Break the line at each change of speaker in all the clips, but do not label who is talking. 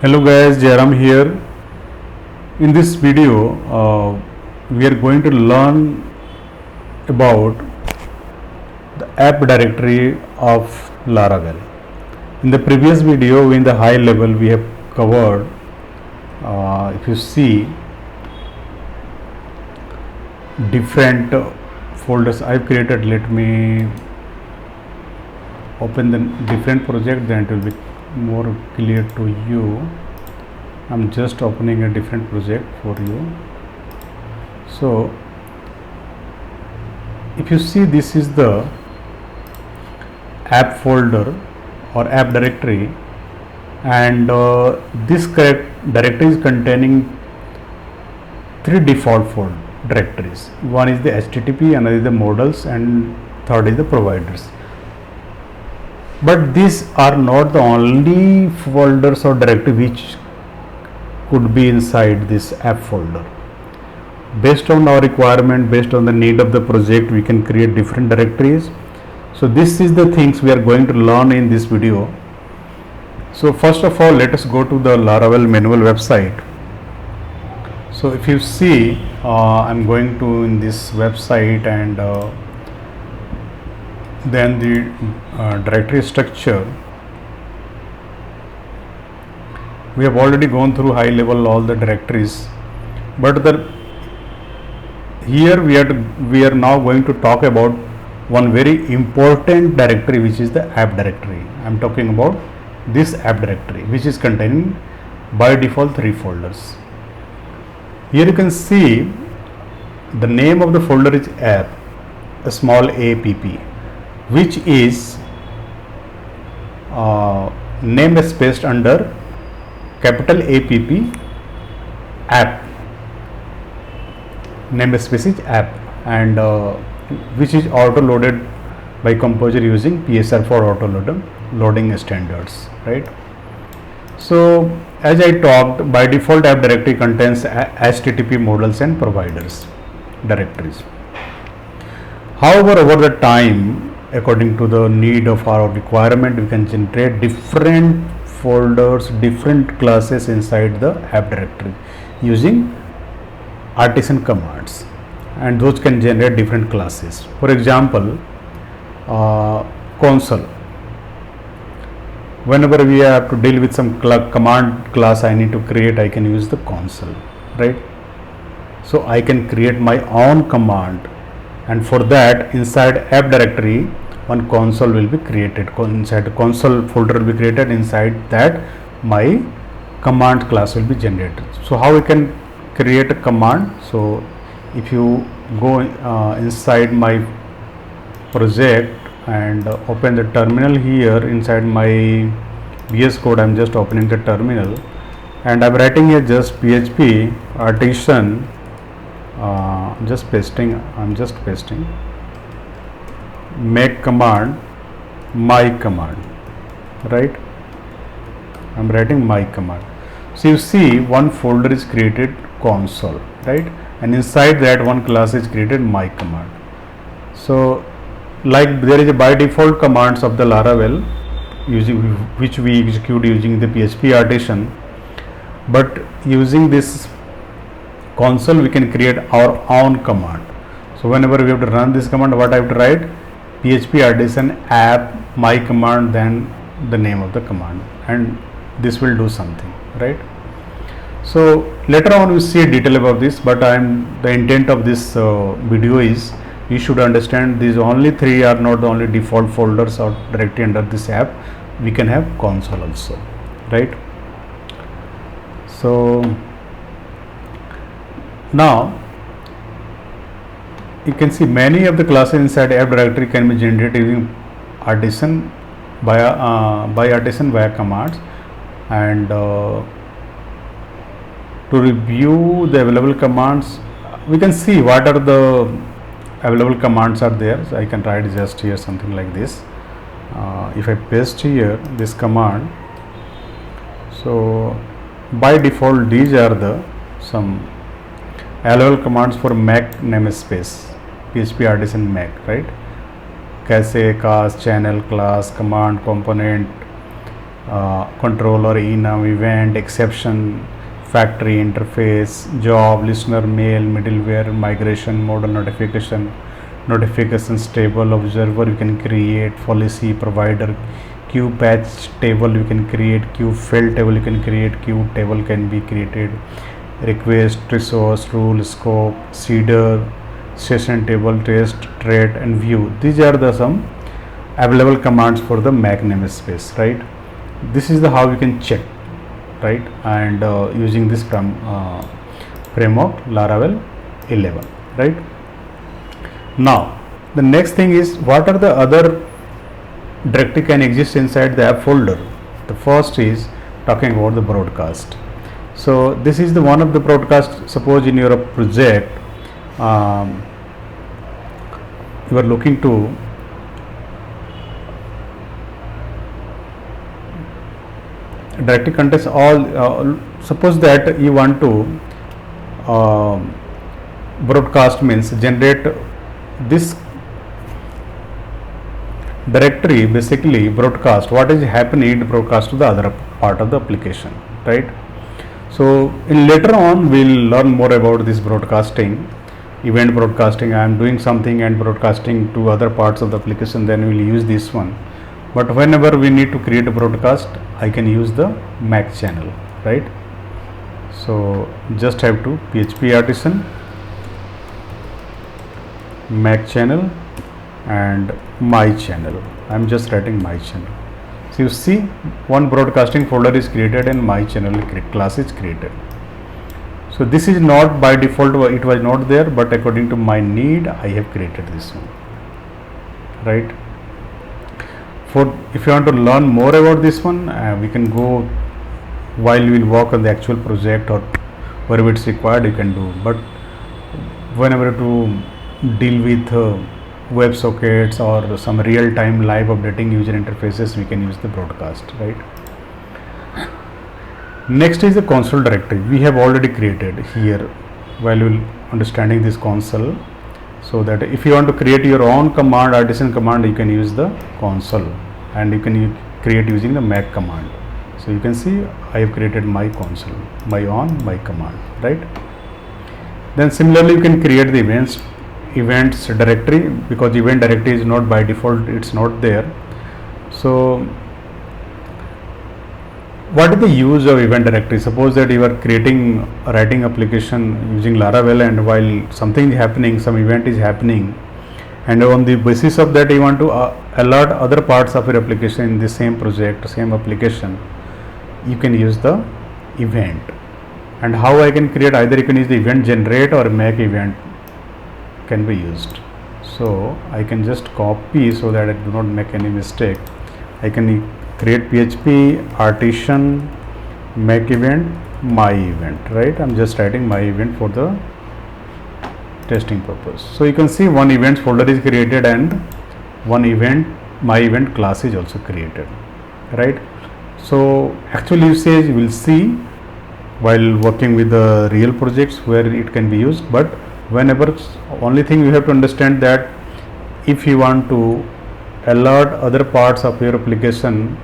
Hello guys, Jairam here. In this video, we are going to learn about the app directory of Laravel. In the previous video, in the high level, we have covered, if you see, different folders I've created. Let me open the different project, then it will be more clear to you. I'm just opening a different project for you. So if you see, this is the app folder or app directory, and this directory is containing three default directories. One is the HTTP, another is the models, and third is the providers. But these are not the only folders or directory which could be inside this app folder. Based on our requirement, based on the need of the project, we can create different directories. So this is the things we are going to learn in this video. So first of all, let us go to the Laravel manual website. So if you see, I'm going to in this website, and then the directory structure. We have already gone through high level all the directories, but here we are now going to talk about one very important directory, which is the app directory. I am talking about this app directory, which is containing by default three folders. Here you can see the name of the folder is app, a small app, which is namespaced under capital app. Namespace is app, and which is auto loaded by composer using PSR for auto loading standards, right? So as I talked, by default app directory contains HTTP models and providers directories. However, over the time, according to the need of our requirement, we can generate different folders, different classes inside the app directory using artisan commands, and those can generate different classes. For example, console. Whenever we have to deal with some command class I need to create, I can use the console, right? So I can create my own command, and for that, inside app directory, one console will be created. Inside the console folder will be created. Inside that, my command class will be generated. So how we can create a command? So if you go inside my project and open the terminal here, inside my VS Code, I'm just opening the terminal, and I'm writing here just PHP artisan, I'm just pasting make command, my command, right? I'm writing my command. So you see, one folder is created, console, right? And inside that, one class is created, my command. So like there is a by default commands of the Laravel which we execute using the PHP artisan, but using this console we can create our own command. So whenever we have to run this command, what I have to write? PHP artisan app my command, then the name of the command, and this will do something, right? So later on we see detail about this, but the intent of this video is you should understand these only three are not the only default folders or directory under this app. We can have console also, right? So now you can see many of the classes inside app directory can be generated using artisan by artisan via commands, and to review the available commands, we can see what are the available commands are there. So I can write just here something like this. If I paste here this command, so by default these are the some available commands for Mac namespace, PHP artisan Mac, right? कैसे, cast, channel, class, command, component, controller, enum, event, exception, factory, interface, job, listener, mail, middleware, migration, modal notification, notifications table, observer you can create, policy, provider, queue patch table you can create, queue field table you can create, queue table can be created, request, resource, rule, scope, seeder, session table, test, thread and view. These are the some available commands for the Mac namespace, right? This is the how you can check, right? And using this from framework Laravel 11, right? Now the next thing is, what are the other directory can exist inside the app folder? The first is talking about the broadcast. So this is the one of the broadcast. Suppose in your project you are looking to directory contains all, suppose that you want to broadcast means generate this directory, basically broadcast what is happening to broadcast to the other part of the application, right? So in later on we'll learn more about this broadcasting, event broadcasting. I am doing something and broadcasting to other parts of the application, then we'll use this one. But whenever we need to create a broadcast, I can use the Mac channel, right? So just have to PHP artisan, Mac channel and my channel. I'm just writing my channel. So you see one broadcasting folder is created and my channel class is created. So this is not by default, it was not there, but according to my need I have created this one, right? For if you want to learn more about this one, we can go while we will work on the actual project or wherever it's required, you can do. But whenever to deal with WebSockets or some real-time live updating user interfaces, we can use the broadcast, right? Next is the console directory. We have already created here while we understanding this console. So that if you want to create your own command, artisan command, you can use the console and you can create using the Mac command. So you can see I have created my console, my command, right? Then similarly you can create the events directory, because event directory is not by default, it's not there. So what is the use of event directory? Suppose that you are writing application using Laravel, and while something is happening, some event is happening, and on the basis of that you want to alert other parts of your application in the same project, same application, you can use the event. And how I can create? Either you can use the event generate or make event can be used. So I can just copy so that I do not make any mistake. I can create PHP artisan make event my event, right? I'm just writing my event for the testing purpose. So you can see one events folder is created and one event my event class is also created, right? So actual usage you will see while working with the real projects where it can be used. But whenever, only thing you have to understand that if you want to alert other parts of your application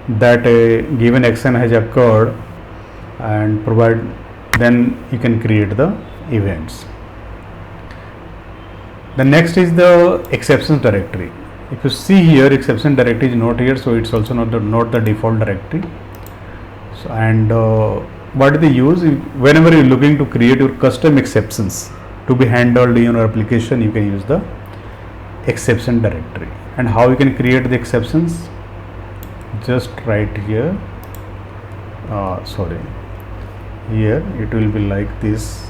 that a given action has occurred and provide, then you can create the events. The next is the exceptions directory. If you see here, exception directory is not here, so it's also not the default directory. So, and what is the use? Whenever you're looking to create your custom exceptions to be handled in your application, you can use the exception directory. And how you can create the exceptions? Just right here, here it will be like this: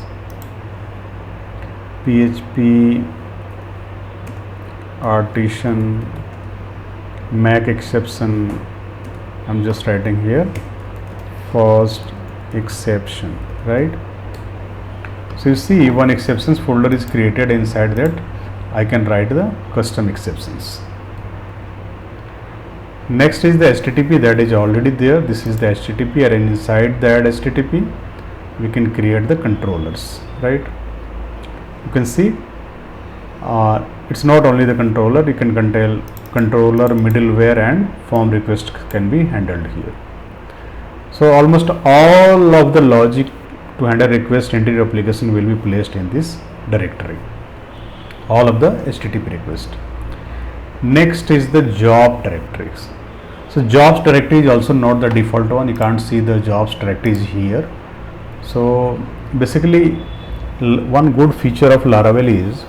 PHP artisan Mac exception. I'm just writing here first exception, right? So you see one exceptions folder is created. Inside that I can write the custom exceptions. Next is the HTTP, that is already there. This is the HTTP, and inside that HTTP we can create the controllers, right? You can see it's not only the controller, you can control controller, middleware and form request can be handled here. So almost all of the logic to handle request entity application will be placed in this directory, all of the HTTP request. Next is the job directories. So jobs directory is also not the default one. You can't see the jobs directories here. So basically one good feature of Laravel is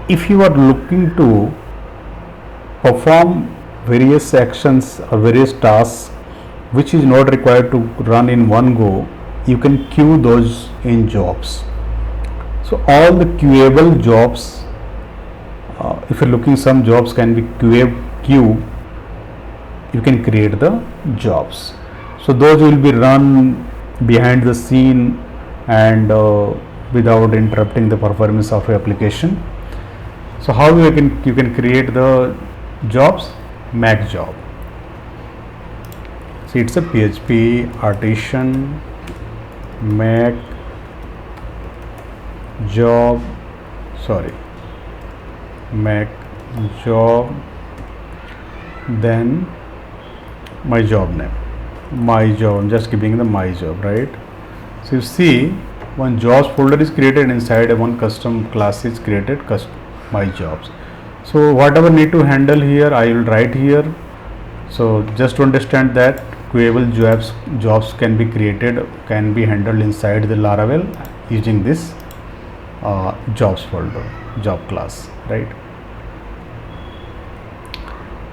if you are looking to perform various actions or various tasks which is not required to run in one go, you can queue those in jobs. So all the queuable jobs, if you're looking, some jobs can be queue, you can create the jobs. So those will be run behind the scene and without interrupting the performance of your application. So how you can create the jobs? Make job. So it's a PHP artisan make job, make job, then my job name, my job. I'm just giving the my job, right? So you see one jobs folder is created, inside one custom class is created, my jobs. So whatever need to handle here I will write here. So just to understand that queuable jobs can be created, can be handled inside the Laravel using this jobs folder, job class, right?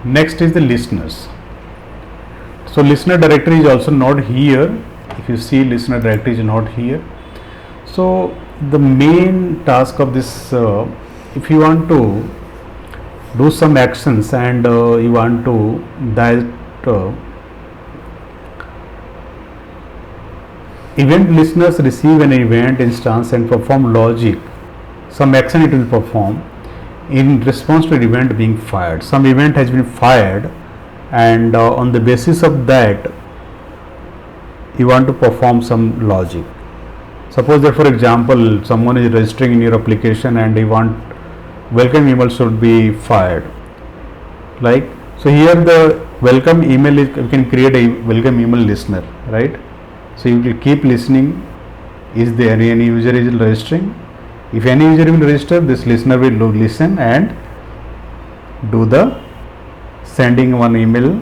Next is the listeners. So listener directory is also not here. If you see, listener directory is not here. So the main task of this, if you want to do some actions and you want to that event listeners receive an event instance and perform logic, some action it will perform in response to the event being fired. Some event has been fired, and on the basis of that you want to perform some logic. Suppose that, for example, someone is registering in your application and you want welcome email should be fired, like, so here the welcome email is, you can create a welcome email listener, right? So you will keep listening, is there any user is registering? If any user will register, this listener will listen and do the sending one email,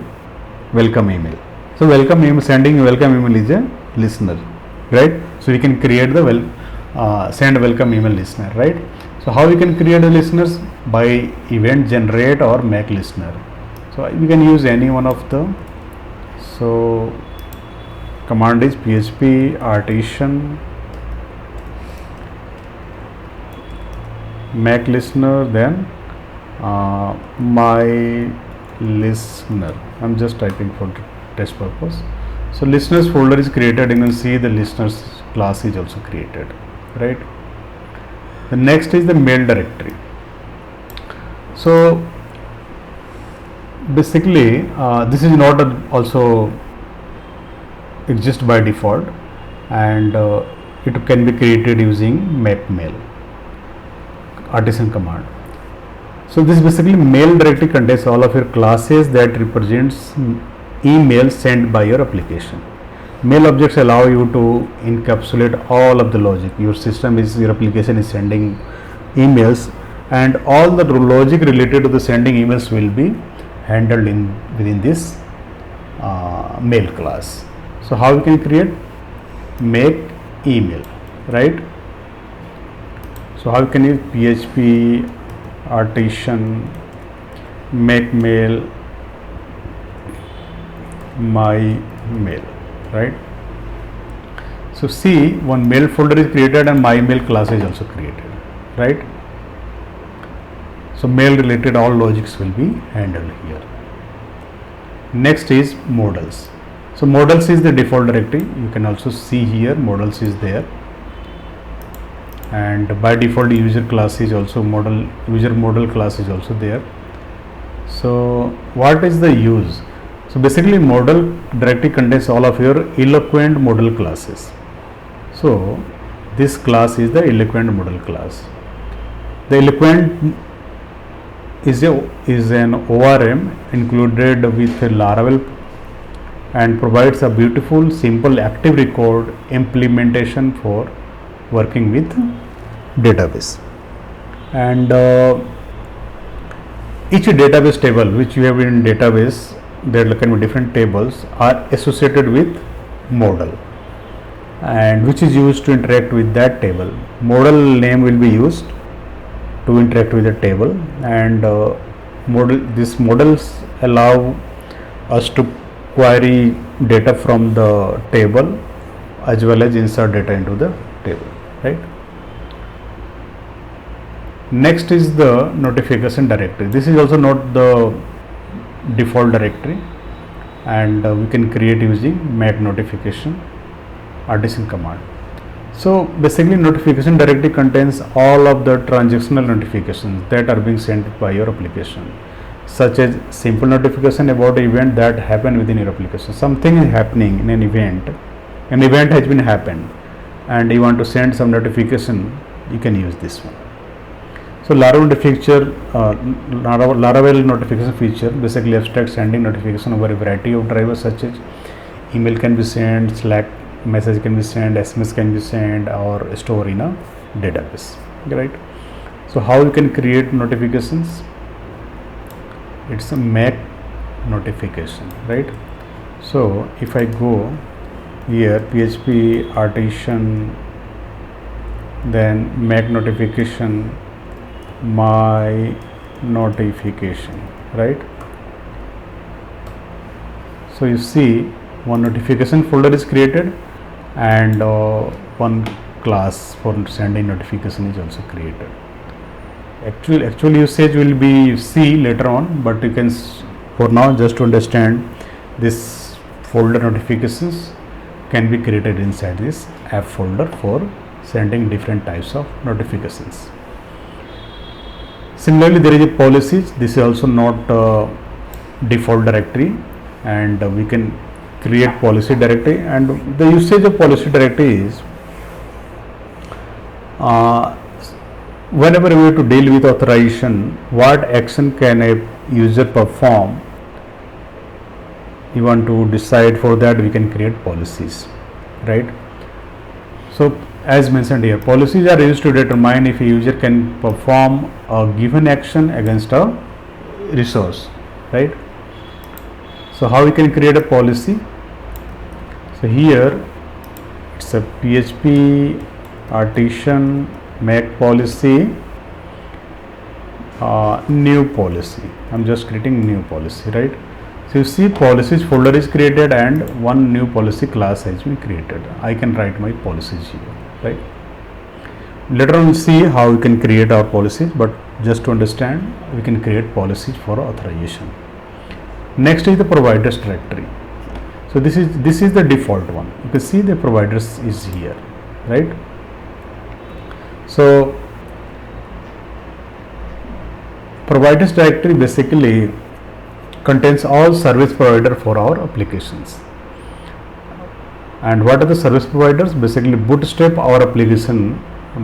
welcome email. So welcome email, sending welcome email is a listener, right? So we can create the send welcome email listener, right? So how we can create the listeners? By event generate or make listener. So we can use any one of the, so command is PHP artisan make listener, then my listener. I'm just typing for test purpose. So listeners folder is created. You can see the listeners class is also created, right? The next is the mail directory. So basically this is not also exist by default, and it can be created using make mail artisan command. So this basically mail directory contains all of your classes that represents email sent by your application. Mail objects allow you to encapsulate all of the logic. Your system is, your application is sending emails, and all the logic related to the sending emails will be handled within this mail class. So how we can create make email, right? So how can you PHP artisan make mail my mail, right? So see, one mail folder is created and my mail class is also created, right? So mail related all logics will be handled here. Next is models. So models is the default directory. You can also see here models is there, and by default user class is also model, user model class is also there. So what is the use? So basically model directory contains all of your eloquent model classes. So this class is the eloquent model class. The Eloquent is an ORM included with Laravel and provides a beautiful, simple active record implementation for working with database. And each database table which you have in database, there can be different tables are associated with model, and which is used to interact with that table. Model name will be used to interact with the table, and these models allow us to query data from the table as well as insert data into the table, right? Next is the notification directory. This is also not the default directory, and we can create using make notification artisan command. So basically, notification directory contains all of the transactional notifications that are being sent by your application, such as simple notification about an event that happened within your application. Something is happening in an event has been happened, and you want to send some notification, you can use this one. So Laravel notification feature basically abstracts sending notification over a variety of drivers, such as email can be sent, Slack message can be sent, SMS can be sent, or store in a database, right? So how you can create notifications? It's a make notification, right? So if I go here, PHP artisan, then make notification, my notification, right? So you see one notification folder is created, and one class for sending notification is also created. Actual usage will be see later on, but you can for now just to understand this folder notifications can be created inside this app folder for sending different types of notifications. Similarly, there is a policies. This is also not default directory, and we can create policy directory. And the usage of policy directory is whenever we have to deal with authorization, what action can a user perform, you want to decide. For that we can create policies, right? So as mentioned here, policies are used to determine if a user can perform a given action against a resource, right? So how we can create a policy? So here it's a PHP artisan make policy, new policy. I'm just creating new policy, right? So you see policies folder is created and one new policy class has been created. I can write my policies here, right? Later on we'll see how we can create our policies, but just to understand, we can create policies for authorization. Next is the providers directory. So this is the default one. You can see the providers is here, right? So providers directory basically contains all service provider for our applications. And what are the service providers? Basically bootstrap our application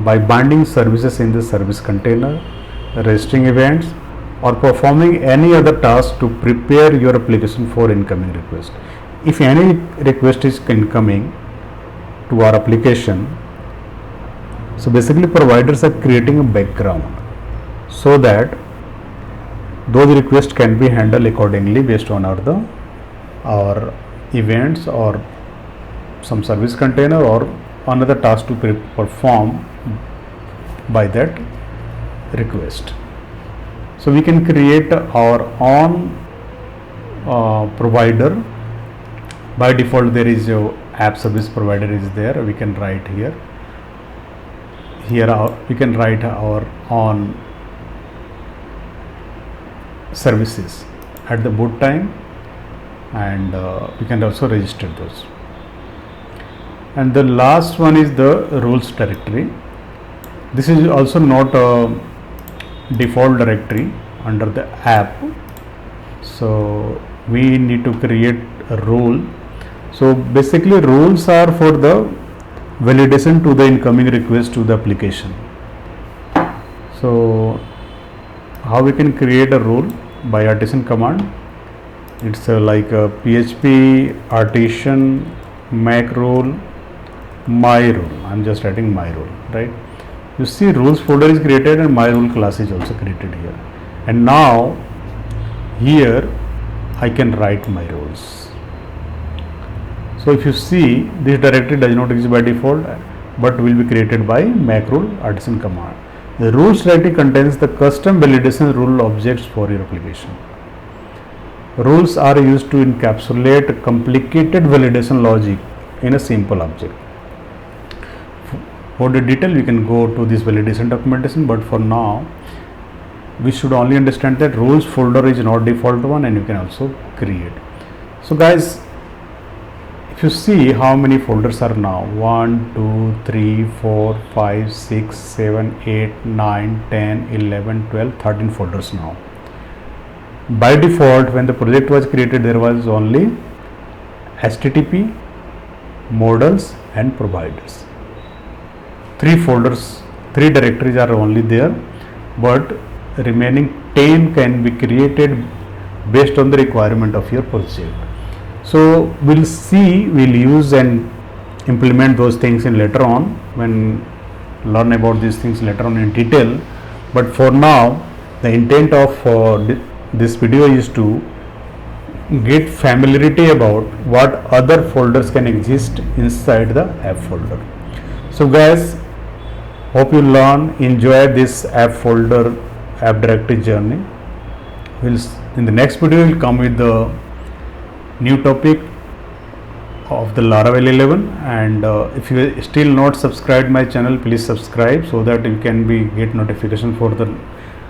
by binding services in the service container, registering events, or performing any other task to prepare your application for incoming request. If any request is incoming to our application, so basically providers are creating a background so that those requests can be handled accordingly based on our events or some service container or another task to perform by that request. So we can create our own provider. By default there is a app service provider is there. We can write here we can write our own services at the boot time, and we can also register those. And the last one is the rules directory. This is also not a default directory under the app, so we need to create a rule. So basically rules are for the validation to the incoming request to the application. So how we can create a rule by artisan command? It's like a PHP artisan make rule my rule. I'm just writing my rule, right? You see rules folder is created and my rule class is also created here, and now here I can write my rules. So if you see, this directory does not exist by default but will be created by make rule artisan command. The rules directory contains the custom validation rule objects for your application. Rules are used to encapsulate complicated validation logic in a simple object. For the detail, we can go to this validation documentation, but for now we should only understand that rules folder is not default one and you can also create. So guys, if you see how many folders are now, 1 2 3 4 5 6 7 8 9 10 11 12 13 folders now. By default, when the project was created, there was only HTTP, models and providers. 3 folders, 3 directories are only there, but remaining 10 can be created based on the requirement of your project. So we'll use and implement those things in later on, when learn about these things later on in detail. But for now, the intent of this video is to get familiarity about what other folders can exist inside the app folder. So guys, hope you enjoy this app folder, app directory journey. In the next video, we'll come with the new topic of the Laravel 11, and if you still not subscribed my channel, please subscribe so that you can get notification for the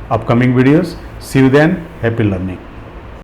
upcoming videos. See you then. Happy learning.